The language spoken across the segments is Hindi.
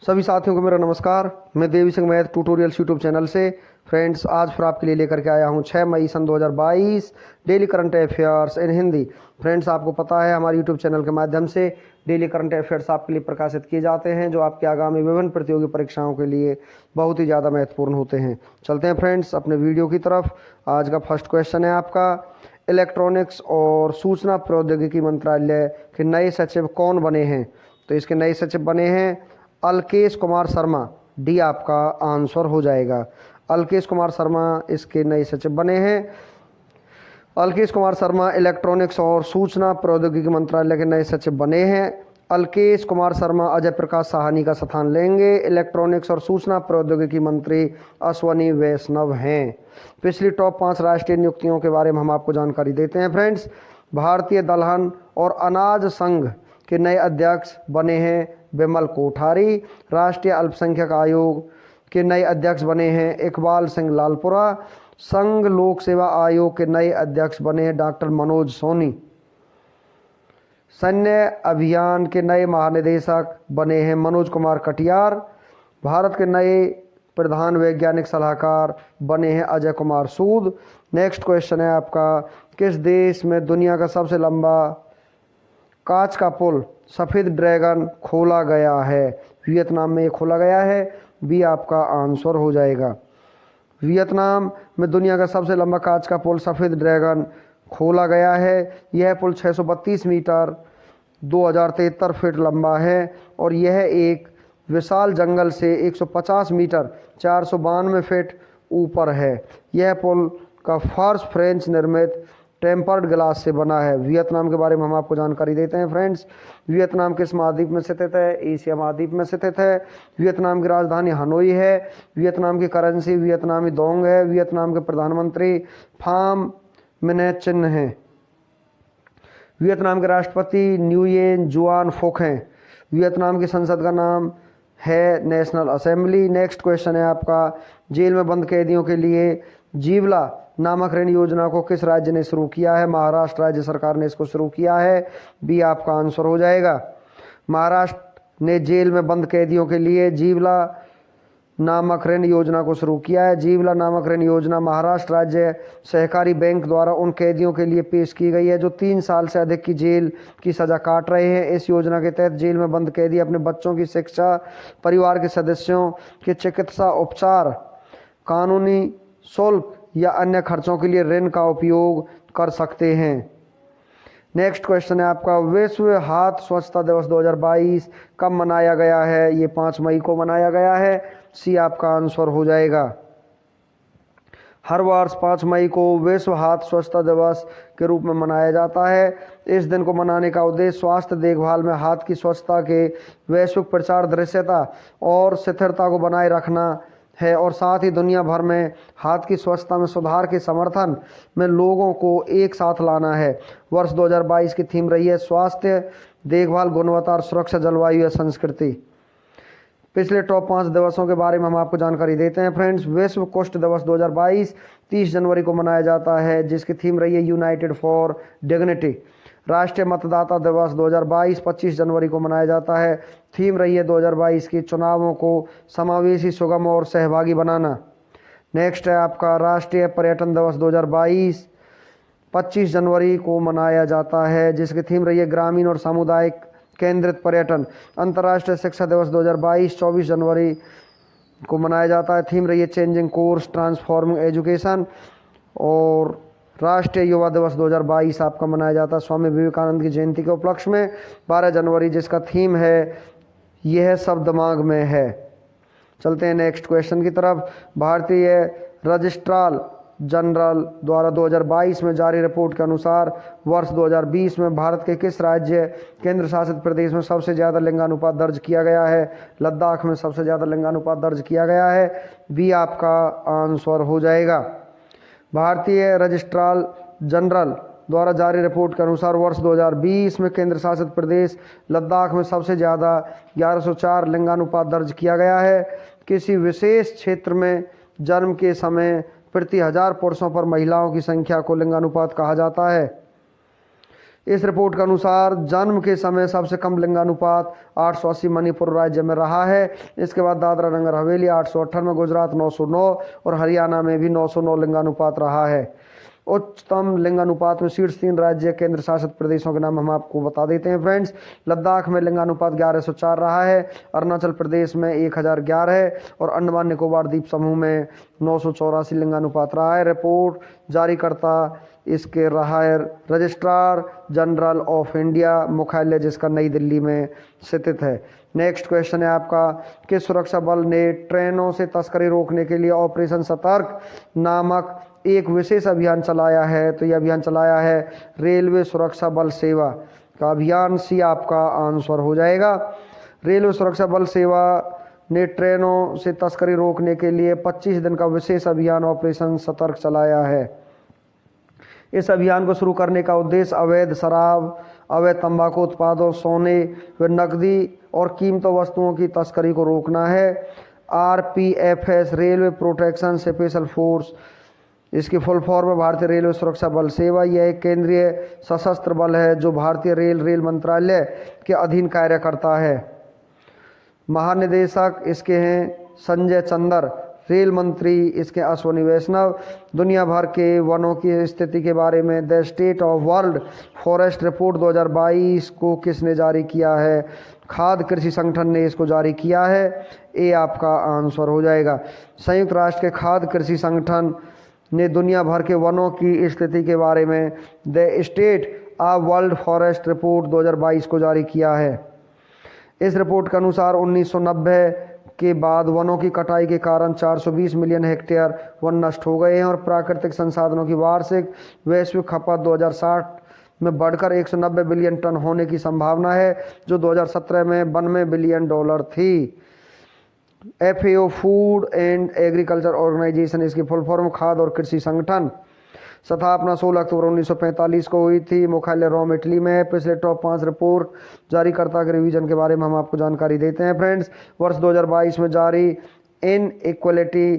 सभी साथियों को मेरा नमस्कार। मैं Devi Singh math tutorials YouTube channel से फ्रेंड्स आज फिर आपके लिए लेकर के आया हूं 6 मई सन 2022 daily current affairs in Hindi. Friends आपको पता है हमारे यूट्यूब चैनल के माध्यम से डेली करंट अफेयर्स आपके लिए प्रकाशित किए जाते हैं जो आपके आगामी विभिन्न प्रतियोगी परीक्षाओं के लिए बहुत ही ज़्यादा महत्वपूर्ण होते हैं। चलते हैं फ्रेंड्स अपने वीडियो की तरफ। आज का फर्स्ट क्वेश्चन है आपका, इलेक्ट्रॉनिक्स और सूचना प्रौद्योगिकी मंत्रालय के नए सचिव कौन बने हैं? तो इसके नए सचिव बने हैं अलकेश कुमार शर्मा। डी आपका आंसर हो जाएगा। अलकेश कुमार शर्मा इसके नए सचिव बने हैं। अलकेश कुमार शर्मा इलेक्ट्रॉनिक्स और सूचना प्रौद्योगिकी मंत्रालय के नए सचिव बने हैं। अलकेश कुमार शर्मा अजय प्रकाश साहनी का स्थान लेंगे। इलेक्ट्रॉनिक्स और सूचना प्रौद्योगिकी मंत्री अश्वनी वैष्णव हैं। पिछली टॉप 5 राष्ट्रीय नियुक्तियों के बारे में हम आपको जानकारी देते हैं फ्रेंड्स। भारतीय दलहन और अनाज संघ के नए अध्यक्ष बने हैं विमल कोठारी। राष्ट्रीय अल्पसंख्यक आयोग के नए अध्यक्ष बने हैं इकबाल सिंह लालपुरा। संघ लोक सेवा आयोग के नए अध्यक्ष बने हैं डॉक्टर मनोज सोनी। सैन्य अभियान के नए महानिदेशक बने हैं मनोज कुमार कटियार। भारत के नए प्रधान वैज्ञानिक सलाहकार बने हैं अजय कुमार सूद। नेक्स्ट क्वेश्चन है आपका, किस देश में दुनिया का सबसे लंबा कांच का पुल सफ़ेद ड्रैगन खोला गया है? वियतनाम में ये खोला गया है। बी आपका आंसर हो जाएगा। वियतनाम में दुनिया का सबसे लंबा कांच का पुल सफ़ेद ड्रैगन खोला गया है। यह पुल 632 मीटर 2073 फीट लंबा है और यह एक विशाल जंगल से 150 मीटर 492 फीट ऊपर है। यह पुल का फर्श फ्रेंच निर्मित टेम्पर्ड ग्लास से बना है। वियतनाम के बारे में हम आपको जानकारी देते हैं फ्रेंड्स। वियतनाम किस महाद्वीप में स्थित है? एशिया महाद्वीप में स्थित है। वियतनाम की राजधानी हनोई है। वियतनाम की करेंसी वियतनामी दोंग है। वियतनाम के प्रधानमंत्री फाम मिन्ह चिन हैं। वियतनाम के राष्ट्रपति न्युयेन जुआन फुक हैं। वियतनाम की संसद का नाम है नेशनल असेंबली। नेक्स्ट क्वेश्चन है आपका, जेल में बंद कैदियों के लिए जीवला नामक ऋण योजना को किस राज्य ने शुरू किया है? महाराष्ट्र राज्य सरकार ने इसको शुरू किया है। बी आपका आंसर हो जाएगा। महाराष्ट्र ने जेल में बंद कैदियों के लिए जीवला नामक ऋण योजना को शुरू किया है। जीवला नामक ऋण योजना महाराष्ट्र राज्य सहकारी बैंक द्वारा उन कैदियों के लिए पेश की गई है जो 3 साल से अधिक की जेल की सज़ा काट रहे हैं। इस योजना के तहत जेल में बंद कैदी अपने बच्चों की शिक्षा, परिवार के सदस्यों के चिकित्सा उपचार, कानूनी शुल्क या अन्य खर्चों के लिए ऋण का उपयोग कर सकते हैं। नेक्स्ट क्वेश्चन है आपका, विश्व हाथ स्वच्छता दिवस 2022 कब मनाया गया है? ये 5 मई को मनाया गया है। सी आपका आंसर हो जाएगा। हर वर्ष 5 मई को विश्व हाथ स्वच्छता दिवस के रूप में मनाया जाता है। इस दिन को मनाने का उद्देश्य स्वास्थ्य देखभाल में हाथ की स्वच्छता के वैश्विक प्रचार, दृश्यता और स्थिरता को बनाए रखना है और साथ ही दुनिया भर में हाथ की स्वच्छता में सुधार के समर्थन में लोगों को एक साथ लाना है। वर्ष 2022 की थीम रही है स्वास्थ्य देखभाल, गुणवत्ता और सुरक्षा, जलवायु या संस्कृति। पिछले टॉप 5 दिवसों के बारे में हम आपको जानकारी देते हैं फ्रेंड्स। विश्व कुष्ठ दिवस 2022 30 जनवरी को मनाया जाता है जिसकी थीम रही है यूनाइटेड फॉर डिग्निटी। राष्ट्रीय मतदाता दिवस 2022 25 जनवरी को मनाया जाता है। थीम रही है 2022 की चुनावों को समावेशी, सुगम और सहभागी बनाना। नेक्स्ट है आपका, राष्ट्रीय पर्यटन दिवस 2022 25 जनवरी को मनाया जाता है जिसकी थीम रही है ग्रामीण और सामुदायिक केंद्रित पर्यटन। अंतर्राष्ट्रीय शिक्षा दिवस 2022 24 जनवरी को मनाया जाता है। थीम रही है चेंजिंग कोर्स, ट्रांसफॉर्मिंग एजुकेशन। और राष्ट्रीय युवा दिवस 2022 आपका मनाया जाता है स्वामी विवेकानंद की जयंती के उपलक्ष्य में 12 जनवरी, जिसका थीम है यह सब दिमाग में है। चलते हैं नेक्स्ट क्वेश्चन की तरफ। भारतीय रजिस्ट्रार जनरल द्वारा 2022 में जारी रिपोर्ट के अनुसार वर्ष 2020 में भारत के किस राज्य केंद्र शासित प्रदेश में सबसे ज़्यादा लिंगानुपात दर्ज किया गया है? लद्दाख में सबसे ज़्यादा लिंगानुपात दर्ज किया गया है। बी आपका आंसर हो जाएगा। भारतीय रजिस्ट्रार जनरल द्वारा जारी रिपोर्ट के अनुसार वर्ष 2020 में केंद्र शासित प्रदेश लद्दाख में सबसे ज़्यादा 1104 लिंगानुपात दर्ज किया गया है। किसी विशेष क्षेत्र में जन्म के समय प्रति 1000 पुरुषों पर महिलाओं की संख्या को लिंगानुपात कहा जाता है। इस रिपोर्ट के अनुसार जन्म के समय सबसे कम लिंगानुपात 880 मणिपुर राज्य में रहा है। इसके बाद दादरा नगर हवेली 898, गुजरात 909 और हरियाणा में भी 909 लिंगानुपात रहा है। उच्चतम लिंगानुपात में शीर्ष 3 राज्य केंद्र शासित प्रदेशों के नाम हम आपको बता देते हैं फ्रेंड्स। लद्दाख में लिंगानुपात 1104 रहा है, अरुणाचल प्रदेश में 1011 है और अंडमान निकोबार द्वीप समूह में 984 लिंगानुपात रहा है। रिपोर्ट जारी करता इसके रहा है रजिस्ट्रार जनरल ऑफ इंडिया, मुख्यालय जिसका नई दिल्ली में स्थित है। नेक्स्ट क्वेश्चन है आपका, किस सुरक्षा बल ने ट्रेनों से तस्करी रोकने के लिए ऑपरेशन सतर्क नामक एक विशेष अभियान चलाया है? तो यह अभियान चलाया है रेलवे सुरक्षा बल सेवा का अभियान। सी आपका आंसर हो जाएगा। रेलवे सुरक्षा बल सेवा ने ट्रेनों से तस्करी रोकने के लिए 25 दिन का विशेष अभियान ऑपरेशन सतर्क चलाया है। इस अभियान को शुरू करने का उद्देश्य अवैध शराब, अवैध तंबाकू उत्पादों, सोने व नकदी और कीमती वस्तुओं की तस्करी को रोकना है। RPFS railway protection special force, इसकी फुल फॉर्म है भारतीय रेलवे सुरक्षा बल सेवा। यह एक केंद्रीय सशस्त्र बल है जो भारतीय रेल मंत्रालय के अधीन कार्य करता है। महानिदेशक इसके हैं संजय चंदर, रेल मंत्री इसके अश्वनी वैष्णव। दुनिया भर के वनों की स्थिति के बारे में the state of world forest report 2022 को किसने जारी किया है? खाद्य कृषि संगठन ने इसको जारी किया है। ए आपका आंसर हो जाएगा। संयुक्त राष्ट्र के खाद्य कृषि संगठन ने दुनिया भर के वनों की स्थिति के बारे में the state of world forest report 2022 को जारी किया है। इस रिपोर्ट के अनुसार 1990 के बाद वनों की कटाई के कारण 420 मिलियन हेक्टेयर वन नष्ट हो गए हैं और प्राकृतिक संसाधनों की वार्षिक वैश्विक खपत 2060 में बढ़कर 190 बिलियन टन होने की संभावना है, जो 2017 में $92 बिलियन थी। FAO food and agriculture organization, इसकी फुल फॉर्म खाद्य और कृषि संगठन, स्थापना 16 अक्टूबर 1945 को हुई थी। मुख्यालय रोम इटली में है। पिछले टॉप 5 रिपोर्ट जारीकर्ता के रिवीजन के बारे में हम आपको जानकारी देते हैं फ्रेंड्स। वर्ष 2022 में जारी इन इक्वलिटी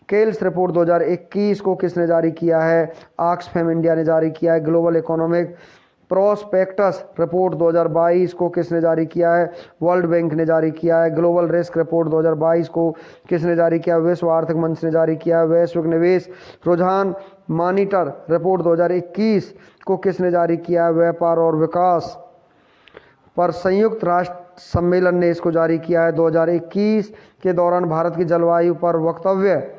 केल्स रिपोर्ट 2021 को किसने जारी किया है? ऑक्सफैम इंडिया ने जारी किया है। ग्लोबल इकोनॉमिक प्रोस्पेक्टस रिपोर्ट 2022 को किसने जारी किया है? वर्ल्ड बैंक ने जारी किया है। ग्लोबल रिस्क रिपोर्ट 2022 को किसने जारी किया? विश्व आर्थिक मंच ने जारी किया है। वैश्विक निवेश रुझान मॉनिटर रिपोर्ट 2021 को किसने जारी किया है? व्यापार और विकास पर संयुक्त राष्ट्र सम्मेलन ने इसको जारी किया है। 2021 के दौरान भारत की जलवायु पर वक्तव्य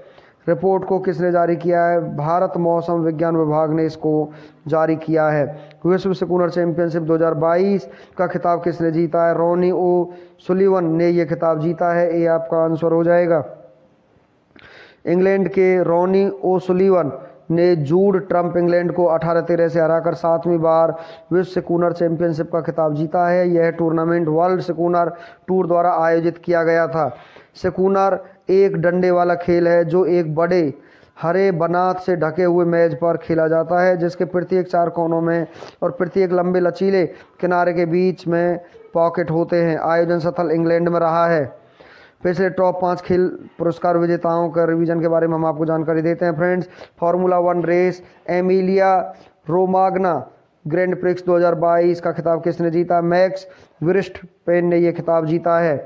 रिपोर्ट को किसने जारी किया है? भारत मौसम विज्ञान विभाग ने इसको जारी किया है। विश्व स्कूनर चैंपियनशिप 2022 का खिताब किसने जीता है? रोनी ओ सुलिवन ने यह खिताब जीता है। ये आपका आंसर हो जाएगा। इंग्लैंड के रोनी ओ सुलिवन ने जूड ट्रम्प इंग्लैंड को 18-13 से हराकर 7वीं बार विश्व स्कूनर चैंपियनशिप का खिताब जीता है। यह टूर्नामेंट वर्ल्ड स्कूनर टूर द्वारा आयोजित किया गया था। स्कूनर एक डंडे वाला खेल है जो एक बड़े हरे बनात से ढके हुए मेज पर खेला जाता है, जिसके प्रत्येक 4 कोनों में और प्रत्येक लंबे लचीले किनारे के बीच में पॉकेट होते हैं। आयोजन स्थल इंग्लैंड में रहा है। पिछले टॉप 5 खेल पुरस्कार विजेताओं का रिवीजन के बारे में हम आपको जानकारी देते हैं friends. Formula 1 race Emilia Romagna Grand Prix 2022 का खिताब किसने जीता? मैक्स वर्स्टपेन ने यह खिताब जीता है।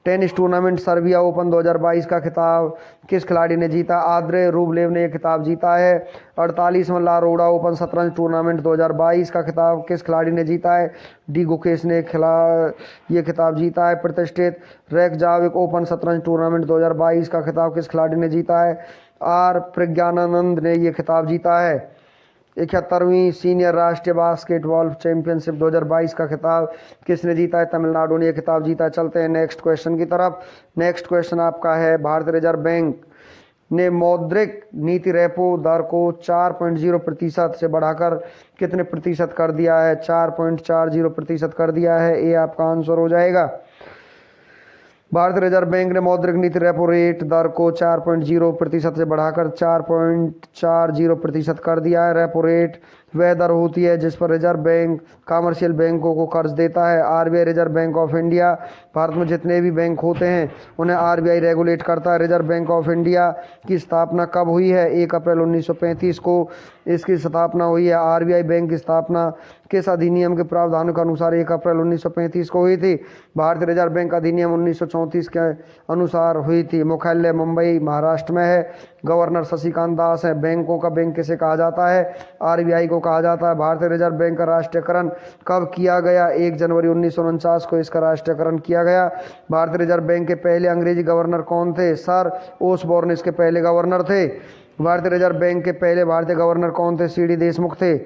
टेनिस टूर्नामेंट सर्बिया ओपन 2022 का खिताब किस खिलाड़ी ने जीता? आंद्रे रूबलेव ने यह खिताब जीता है। 48वां ला रोडा ओपन शतरंज टूर्नामेंट 2022 का खिताब किस खिलाड़ी ने जीता है? डी गुकेश ने यह खिताब जीता है। प्रतिष्ठित रेकजाविक ओपन शतरंज टूर्नामेंट 2022 का खिताब किस खिलाड़ी ने जीता है? आर प्रज्ञानंद ने यह खिताब जीता है। 71वीं सीनियर राष्ट्रीय बास्केटबॉल चैंपियनशिप 2022 का खिताब किसने जीता है? तमिलनाडु ने यह खिताब जीता है। चलते हैं नेक्स्ट क्वेश्चन की तरफ। नेक्स्ट क्वेश्चन आपका है, भारतीय रिजर्व बैंक ने मौद्रिक नीति रेपो दर को 4.0% से बढ़ाकर कितने प्रतिशत कर दिया है? 4.40% कर दिया है। ये आपका आंसर हो जाएगा। भारतीय रिजर्व बैंक ने मौद्रिक नीति रेपो रेट दर को 4.0% से बढ़ाकर 4.40% कर दिया है। रेपो रेट वह दर होती है जिस पर रिजर्व बैंक कमर्शियल बैंकों को कर्ज देता है। RBI reserve bank of India, Bharat में जितने भी बैंक होते हैं उन्हें आरबीआई रेगुलेट करता है। रिजर्व बैंक ऑफ इंडिया की स्थापना कब हुई है? 1 अप्रैल 1935 को इसकी स्थापना हुई है। आरबीआई बैंक की स्थापना किस अधिनियम के प्रावधानों के अनुसार 1 अप्रैल 1935 को हुई थी? भारतीय रिजर्व बैंक अधिनियम 1934 के अनुसार हुई थी। मुख्यालय मुंबई महाराष्ट्र में है। गवर्नर शशिकांत दास है। बैंकों का बैंक किसे कहा जाता है? आरबीआई को कहा जाता है। भारतीय रिजर्व बैंक का राष्ट्रीयकरण कब किया गया? 1 जनवरी 1949 को इसका राष्ट्रीयकरण किया गया। भारतीय रिजर्व बैंक के पहले अंग्रेजी गवर्नर कौन थे? सर ओसबोर्न इसके पहले गवर्नर थे। भारतीय रिजर्व बैंक के पहले भारतीय गवर्नर कौन थे? सीडी देशमुख थे।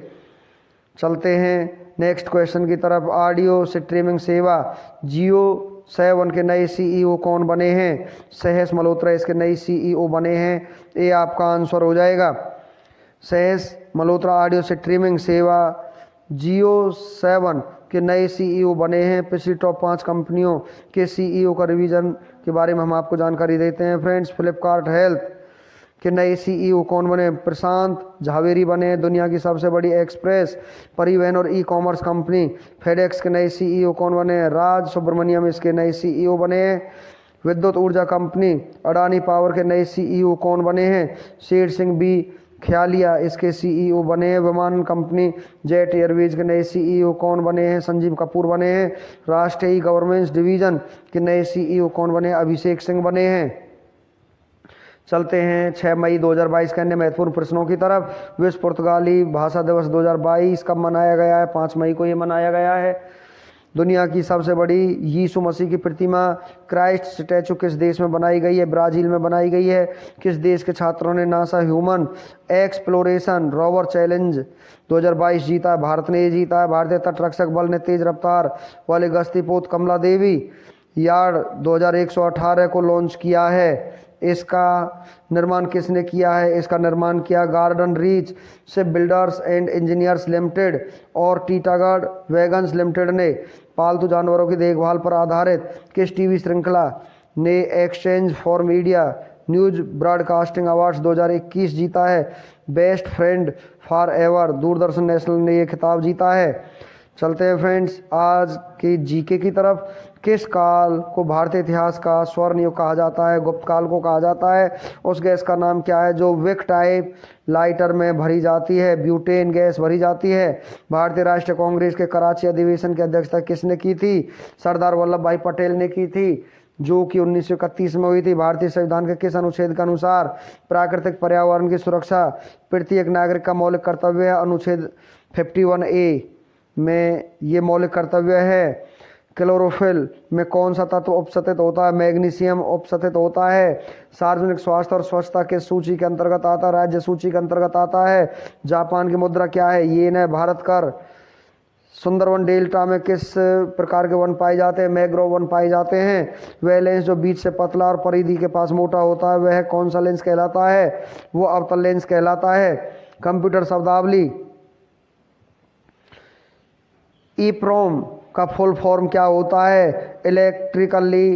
चलते हैं नेक्स्ट क्वेश्चन की तरफ। ऑडियो स्ट्रीमिंग सेवा जियो 7 के नए सीईओ कौन बने हैं? सहेश मल्होत्रा इसके नए सीईओ बने हैं। ये आपका आंसर हो जाएगा। सहेश मल्होत्रा ऑडियो स्ट्रीमिंग सेवा जियो 7 के नए सीईओ बने हैं। पिछली टॉप 5 कंपनियों के सीईओ का रिवीजन के बारे में हम आपको जानकारी देते हैं फ्रेंड्स। फ्लिपकार्ट हेल्थ के नए सीईओ कौन बने? प्रशांत झावेरी बने। दुनिया की सबसे बड़ी एक्सप्रेस परिवहन और ई कॉमर्स कंपनी फेडेक्स के नए सीईओ कौन बने? राज सुब्रमण्यम इसके नए सीईओ बने हैं। विद्युत ऊर्जा कंपनी अडानी पावर के नए सीईओ कौन बने हैं? शेर सिंह बी ख्यालिया इसके सीईओ बने हैं। विमान कंपनी जेट एयरवेज के नए सीईओ कौन बने हैं? संजीव कपूर बने हैं। राष्ट्रीय ई गवर्नेंस डिवीजन के नए सीईओ कौन बने? अभिषेक सिंह बने हैं। चलते हैं 6 मई 2022 के अन्य महत्वपूर्ण प्रश्नों की तरफ। विश्व पुर्तगाली भाषा दिवस 2022 कब मनाया गया है? 5 मई को ये मनाया गया है। दुनिया की सबसे बड़ी यीशु मसीह की प्रतिमा क्राइस्ट स्टैचू किस देश में बनाई गई है? ब्राजील में बनाई गई है। किस देश के छात्रों ने NASA human exploration rover challenge 2022 जीता है? भारत ने ये जीता है। भारतीय तटरक्षक बल ने तेज रफ्तार वाले गश्तीपोत कमला देवी यार्ड 2118 को लॉन्च किया है। इसका निर्माण किसने किया है? इसका निर्माण किया garden reach ship builders and engineers limited और टीटागढ़ वैगन्स लिमिटेड ने। पालतू जानवरों की देखभाल पर आधारित किस टीवी श्रृंखला ने exchange for media news broadcasting awards 2021 जीता है? Best friend for ever Doordarshan national ने यह खिताब जीता है। चलते हैं फ्रेंड्स आज की जीके की तरफ। किस काल को भारतीय इतिहास का स्वर्ण युग कहा जाता है? गुप्त काल को कहा जाता है। उस गैस का नाम क्या है जो विक टाइप लाइटर में भरी जाती है? ब्यूटेन गैस भरी जाती है। भारतीय राष्ट्रीय कांग्रेस के कराची अधिवेशन की अध्यक्षता किसने की थी? सरदार वल्लभ भाई पटेल ने की थी, जो कि 1931 में हुई थी। भारतीय संविधान के किस अनुच्छेद के अनुसार प्राकृतिक पर्यावरण की सुरक्षा प्रत्येक नागरिक का मौलिक कर्तव्य है? अनुच्छेद 51A में ये मौलिक कर्तव्य है। क्लोरोफिल में कौन सा तत्व उपस्थित होता है? मैग्नीशियम उपस्थित होता है। सार्वजनिक स्वास्थ्य और स्वच्छता किस सूची के अंतर्गत आता है? राज्य सूची के अंतर्गत आता है। जापान की मुद्रा क्या है? येन है। भारत कर। सुंदरवन डेल्टा में किस प्रकार के वन पाए जाते हैं? मैंग्रोव वन पाए जाते हैं। वह लेंस जो बीच से पतला और परिधि के पास मोटा होता है वह कौन सा लेंस कहलाता है? वो अवतल लेंस कहलाता है। कंप्यूटर शब्दावली ईप्रोम का फुल फॉर्म क्या होता है? Electrically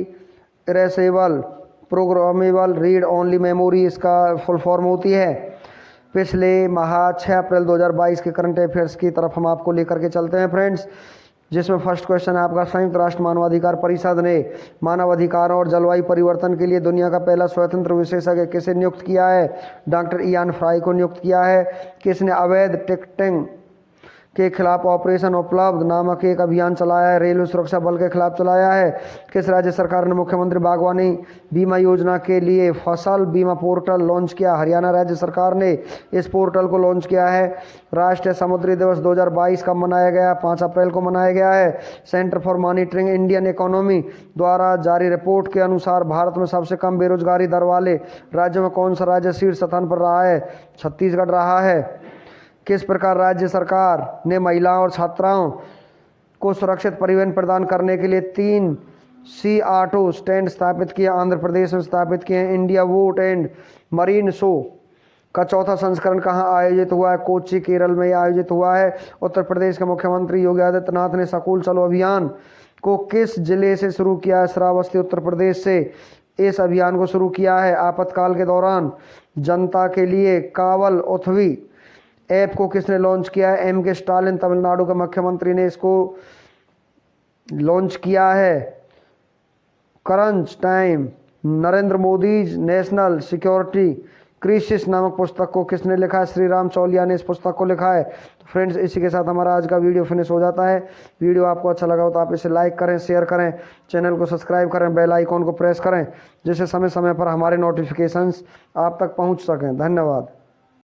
erasable programmable read only memory इसका फुल फॉर्म होती है। पिछले माह 6 अप्रैल 2022 के करंट अफेयर्स की तरफ हम आपको लेकर के चलते हैं फ्रेंड्स, जिसमें फर्स्ट क्वेश्चन है आपका। संयुक्त राष्ट्र मानवाधिकार परिषद ने मानवाधिकारों और जलवायु परिवर्तन के लिए दुनिया का पहला स्वतंत्र विशेषज्ञ किसे नियुक्त किया है? डॉक्टर इयान फ्राई को नियुक्त किया है। किसने अवैध टिकटिंग के खिलाफ ऑपरेशन उपलब्ध नामक एक अभियान चलाया है? रेलवे सुरक्षा बल के खिलाफ चलाया है। किस राज्य सरकार ने मुख्यमंत्री बागवानी बीमा योजना के लिए फसल बीमा पोर्टल लॉन्च किया? हरियाणा राज्य सरकार ने इस पोर्टल को लॉन्च किया है। राष्ट्रीय समुद्री दिवस 2022 कब मनाया गया? 5 अप्रैल को मनाया गया है। Centre for monitoring Indian economy द्वारा जारी रिपोर्ट के अनुसार भारत में सबसे कम बेरोजगारी दर वाले राज्यों में कौन सा राज्य शीर्ष स्थान पर रहा है? छत्तीसगढ़ रहा है। किस प्रकार राज्य सरकार ने महिलाओं और छात्राओं को सुरक्षित परिवहन प्रदान करने के लिए 3 सी ऑटो स्टैंड स्थापित किए? आंध्र प्रदेश में स्थापित किए हैं। India vote and marine show का 4था संस्करण कहाँ आयोजित हुआ है? कोच्चि केरल में आयोजित हुआ है। उत्तर प्रदेश के मुख्यमंत्री योगी आदित्यनाथ ने स्कूल चलो अभियान को किस जिले से शुरू किया है? श्रावस्ती उत्तर प्रदेश से इस अभियान को शुरू किया है। आपातकाल के दौरान जनता के लिए कावल उथवी ऐप को किसने लॉन्च किया है? एम के स्टालिन, तमिलनाडु के मुख्यमंत्री ने इसको लॉन्च किया है। Crunch time, Narendra Modi national security crisis नामक पुस्तक को किसने लिखा है? श्री राम चौलिया ने इस पुस्तक को लिखा है। तो फ्रेंड्स, इसी के साथ हमारा आज का वीडियो फिनिश हो जाता है। वीडियो आपको अच्छा लगा हो तो आप इसे लाइक करें, शेयर करें, चैनल को सब्सक्राइब करें, बेल आइकॉन को प्रेस करें, जिससे समय समय पर हमारे नोटिफिकेशंस आप तक पहुंच सकें। धन्यवाद।